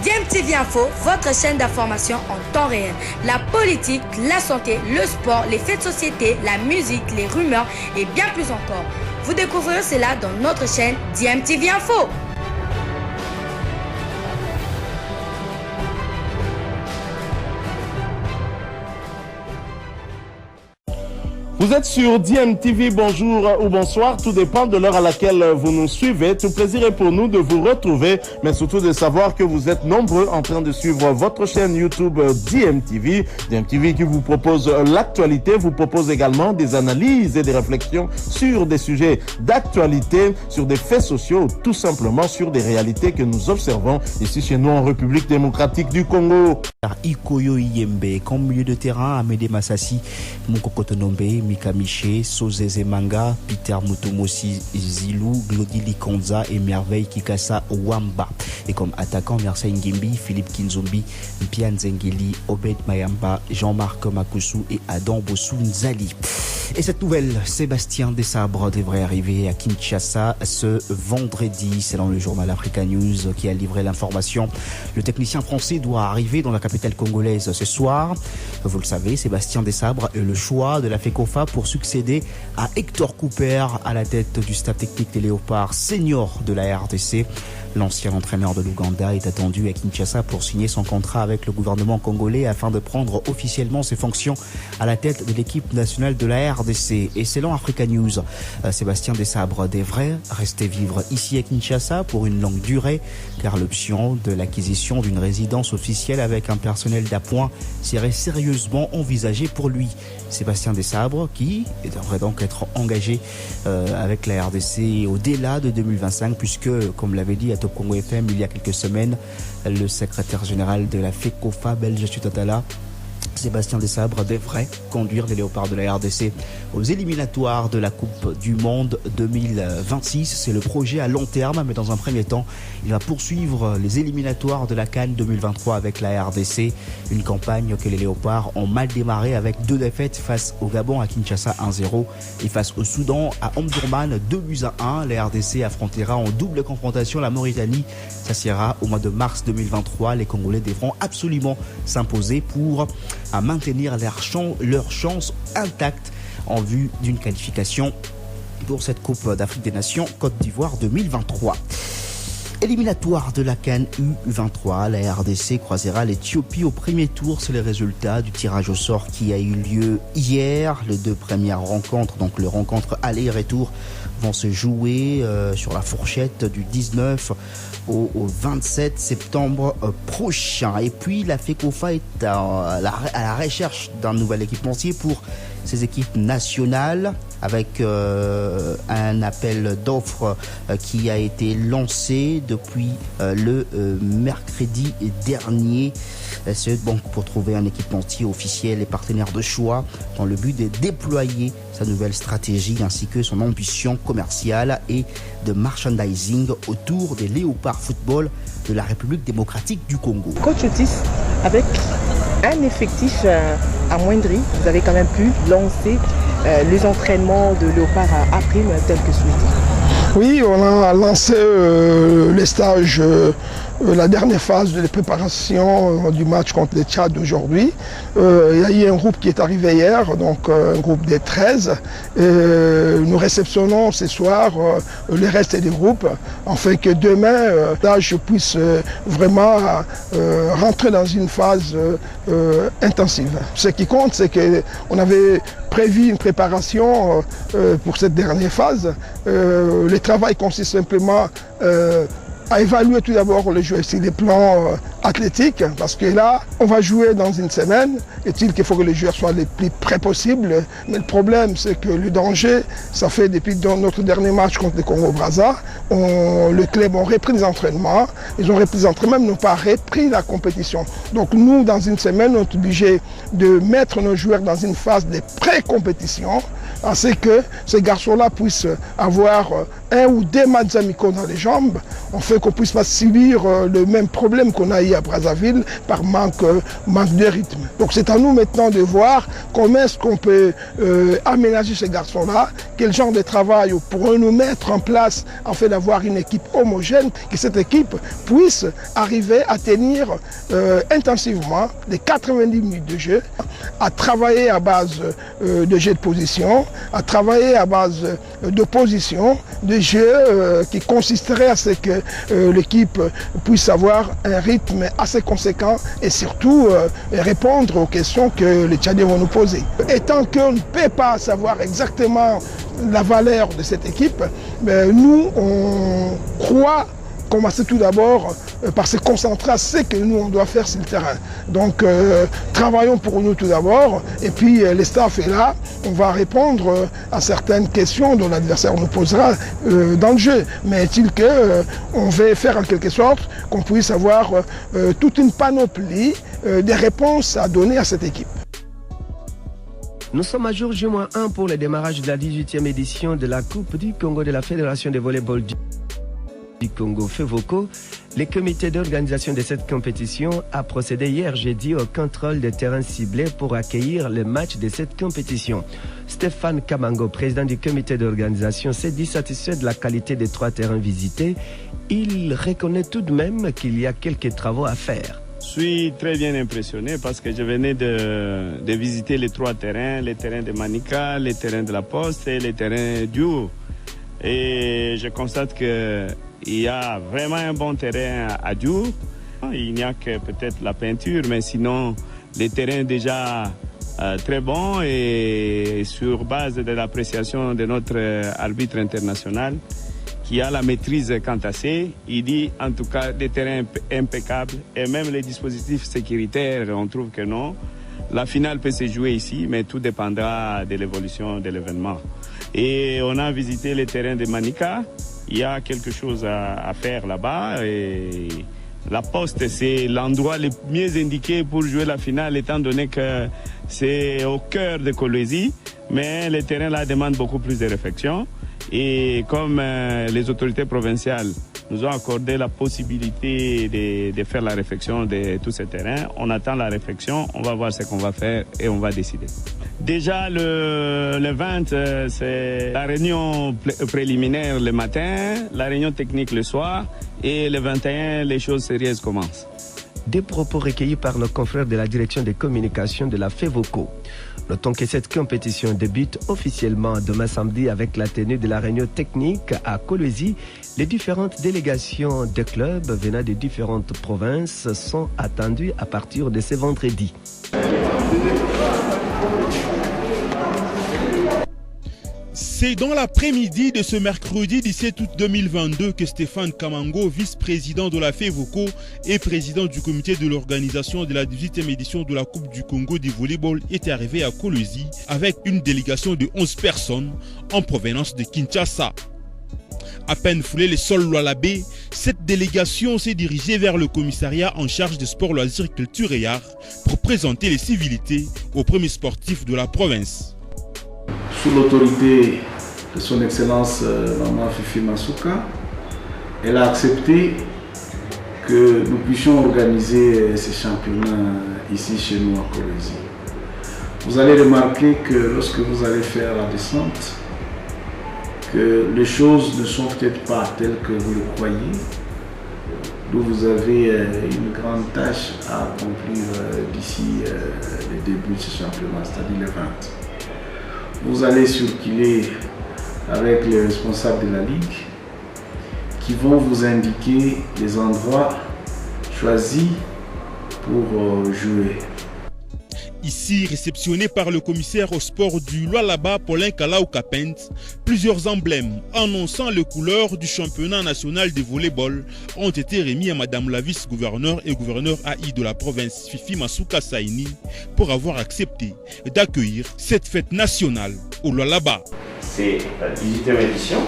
DMTV Info, votre chaîne d'information en temps réel. La politique, la santé, le sport, les faits de société, la musique, les rumeurs et bien plus encore. Vous découvrirez cela dans notre chaîne DMTV Info. Vous êtes sur DMTV, bonjour ou bonsoir, tout dépend de l'heure à laquelle vous nous suivez. Tout plaisir est pour nous de vous retrouver, mais surtout de savoir que vous êtes nombreux en train de suivre votre chaîne YouTube DMTV. DMTV qui vous propose l'actualité, vous propose également des analyses et des réflexions sur des sujets d'actualité, sur des faits sociaux, tout simplement sur des réalités que nous observons ici chez nous en République démocratique du Congo. Ikoyo Iyembe, comme milieu de terrain, Amédée Massassi, Mokokotonombe, Mika Miché, Sozeze Manga, Peter Mutomosi Zilou, Glodili Konza et Merveille Kikasa Wamba. Et comme attaquant, Mercedes Ngimbi, Philippe Kinzombi, Mpian Zengeli, Obed Mayamba, Jean-Marc Makousou et Adam Bossou Nzali. Et cette nouvelle, Sébastien Desabre devrait arriver à Kinshasa ce vendredi. C'est dans le journal Africa News qui a livré l'information. Le technicien français doit arriver dans la capitale congolaise ce soir. Vous le savez, Sébastien Desabre est le choix de la FECOFA pour succéder à Hector Cooper à la tête du staff technique des Léopards seniors de la RDC. L'ancien entraîneur de l'Ouganda est attendu à Kinshasa pour signer son contrat avec le gouvernement congolais afin de prendre officiellement ses fonctions à la tête de l'équipe nationale de la RDC. Et selon Africa News, Sébastien Desabre devrait rester vivre ici à Kinshasa pour une longue durée, car l'option de l'acquisition d'une résidence officielle avec un personnel d'appoint serait sérieusement envisagée pour lui. Sébastien Desabre, qui devrait donc être engagé avec la RDC au-delà de 2025, puisque, comme l'avait dit à Top Congo FM il y a quelques semaines, le secrétaire général de la FECOFA belge Sutatala, Sébastien Desabre devrait conduire les Léopards de la RDC aux éliminatoires de la Coupe du Monde 2026. C'est le projet à long terme, mais dans un premier temps, il va poursuivre les éliminatoires de la CAN 2023 avec la RDC. Une campagne que les Léopards ont mal démarré avec 2 défaites face au Gabon à Kinshasa 1-0 et face au Soudan à Omdurman 2-1. La RDC affrontera en double confrontation la Mauritanie. Ça sera au mois de mars 2023. Les Congolais devront absolument s'imposer pour à maintenir leur chance intacte en vue d'une qualification pour cette Coupe d'Afrique des Nations Côte d'Ivoire 2023. Éliminatoire de la CAN U23, la RDC croisera l'Éthiopie au premier tour. C'est les résultats du tirage au sort qui a eu lieu hier. Les 2 premières rencontres, donc les rencontres aller et retour, vont se jouer sur la fourchette du 19 au 27 septembre prochain. Et puis la FECOFA est à la recherche d'un nouvel équipementier pour ses équipes nationales, avec un appel d'offres qui a été lancé depuis le mercredi dernier. C'est donc pour trouver un équipementier officiel et partenaire de choix dans le but de déployer sa nouvelle stratégie ainsi que son ambition commerciale et de merchandising autour des Léopards Football de la République démocratique du Congo. Coach Otis, avec un effectif amoindri, vous avez quand même pu lancer les entraînements de Léopard à prime tel que souhaité. Oui, on a lancé les stages, la dernière phase de préparation du match contre le Tchad d'aujourd'hui. Il y a eu un groupe qui est arrivé hier, donc un groupe des 13. Nous réceptionnons ce soir le reste des groupes, afin que demain, là, je puisse vraiment rentrer dans une phase intensive. Ce qui compte, c'est qu'on avait prévu une préparation pour cette dernière phase. Le travail consiste simplement à évaluer tout d'abord le jeu sur les plans athlétiques, parce que là, on va jouer dans une semaine. Est-il qu'il faut que les joueurs soient les plus près possible. Mais le problème, c'est que le danger, ça fait depuis notre dernier match contre le Congo-Brazza, le club a repris les entraînements. Ils ont repris les entraînements, mais n'ont pas repris la compétition. Donc nous, dans une semaine, on est obligé de mettre nos joueurs dans une phase de pré-compétition, ainsi que ces garçons-là puissent avoir un ou deux matchs amicaux dans les jambes, on fait qu'on ne puisse pas subir le même problème qu'on a eu à Brazzaville par manque de rythme. Donc c'est à nous maintenant de voir comment est-ce qu'on peut aménager ces garçons-là, quel genre de travail pourront nous mettre en place en fait d'avoir une équipe homogène, que cette équipe puisse arriver à tenir intensivement les 90 minutes de jeu, à travailler à base de jeu de position, à travailler à base de position, de jeu qui consisterait à ce que l'équipe puisse avoir un rythme assez conséquent et surtout répondre aux questions que les Tchadiens vont nous poser. Et tant qu'on ne peut pas savoir exactement la valeur de cette équipe, nous on croit commencer tout d'abord par se concentrer à ce que nous on doit faire sur le terrain. Donc travaillons pour nous tout d'abord et puis le staff est là, on va répondre à certaines questions dont l'adversaire nous posera dans le jeu. Mais est-il qu'on veut faire en quelque sorte qu'on puisse avoir toute une panoplie des réponses à donner à cette équipe. Nous sommes à jour J-1 pour le démarrage de la 18e édition de la Coupe du Congo de la Fédération de volleyball du Congo FEVOCO. Le comité d'organisation de cette compétition a procédé hier jeudi au contrôle des terrains ciblés pour accueillir les matchs de cette compétition. Stéphane Kamango, président du comité d'organisation, s'est dit satisfait de la qualité des 3 terrains visités. Il reconnaît tout de même qu'il y a quelques travaux à faire. Je suis très bien impressionné parce que je venais de visiter les 3 terrains, les terrains de Manika, les terrains de la Poste et les terrains du Haut. Et je constate qu'il y a vraiment un bon terrain à Diour. Il n'y a que peut-être la peinture, mais sinon les terrains déjà très bons et sur base de l'appréciation de notre arbitre international qui a la maîtrise quant à ça, il dit en tout cas des terrains impeccables et même les dispositifs sécuritaires, on trouve que non. La finale peut se jouer ici, mais tout dépendra de l'évolution de l'événement. Et on a visité les terrains de Manika. Il y a quelque chose à faire là-bas. Et la Poste, c'est l'endroit le mieux indiqué pour jouer la finale, étant donné que c'est au cœur de Kolwezi. Mais les terrains là demandent beaucoup plus de réflexion. Et comme les autorités provinciales nous ont accordé la possibilité de faire la réflexion de tous ces terrains, on attend la réflexion, on va voir ce qu'on va faire et on va décider. Déjà le 20, c'est la réunion préliminaire le matin, la réunion technique le soir et le 21, les choses sérieuses commencent. Des propos recueillis par nos confrères de la direction des communications de la FEVOCO. Notons que cette compétition débute officiellement demain samedi avec la tenue de la réunion technique à Kolwezi. Les différentes délégations de clubs venant de différentes provinces sont attendues à partir de ce vendredi. C'est dans l'après-midi de ce mercredi 17 août 2022 que Stéphane Kamango, vice-président de la FEVOCO et président du comité de l'organisation de la 18e édition de la Coupe du Congo de volleyball, est arrivé à Kolwezi avec une délégation de 11 personnes en provenance de Kinshasa. À peine foulé le sol Lualabé, cette délégation s'est dirigée vers le commissariat en charge des sports, loisirs, culture et arts pour présenter les civilités aux premiers sportifs de la province. Sous l'autorité de son Excellence Maman Fifi Masuka, elle a accepté que nous puissions organiser ces championnats ici chez nous à Kolwezi. Vous allez remarquer que lorsque vous allez faire la descente, que les choses ne sont peut-être pas telles que vous le croyez, d'où vous avez une grande tâche à accomplir d'ici le début de ce championnat, c'est-à-dire le 20. Vous allez circuler avec les responsables de la Ligue qui vont vous indiquer les endroits choisis pour jouer. Ici, réceptionné par le commissaire au sport du Lualaba, Paulin Kalau Kapent, plusieurs emblèmes annonçant les couleurs du championnat national de volleyball ont été remis à Madame la vice-gouverneure et gouverneur AI de la province, Fifi Masuka Saini, pour avoir accepté d'accueillir cette fête nationale au Lualaba. C'est la 18e édition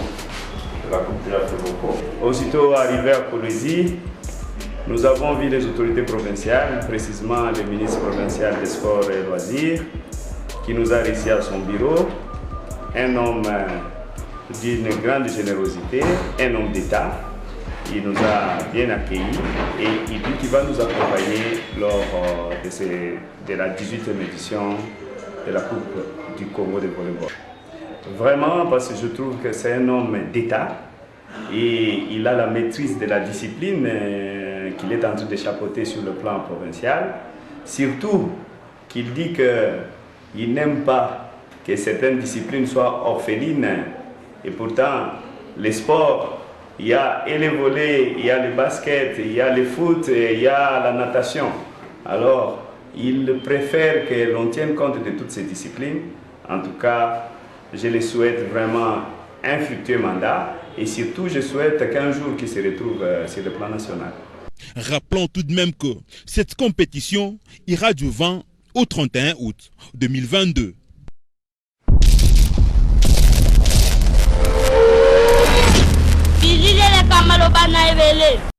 de la Coupe de la FEVOCO. Aussitôt arrivé à Kolwezi, nous avons vu les autorités provinciales, précisément le ministre provincial des Sports et Loisirs, qui nous a reçus à son bureau. Un homme d'une grande générosité, un homme d'État. Il nous a bien accueillis et il dit qu'il va nous accompagner lors de la 18e édition de la Coupe du Congo de volleyball. Vraiment, parce que je trouve que c'est un homme d'État et il a la maîtrise de la discipline qu'il est en train de chapeauter sur le plan provincial. Surtout qu'il dit qu'il n'aime pas que certaines disciplines soient orphelines et pourtant les sports, il y a et les volets, il y a le basket, il y a le foot, il y a la natation. Alors, il préfère que l'on tienne compte de toutes ces disciplines. En tout cas, je les souhaite vraiment un fructueux mandat et surtout, je souhaite qu'un jour qu'il se retrouve sur le plan national. Rappelons tout de même que cette compétition ira du 20 au 31 août 2022. Bilile le kamalo bana evele.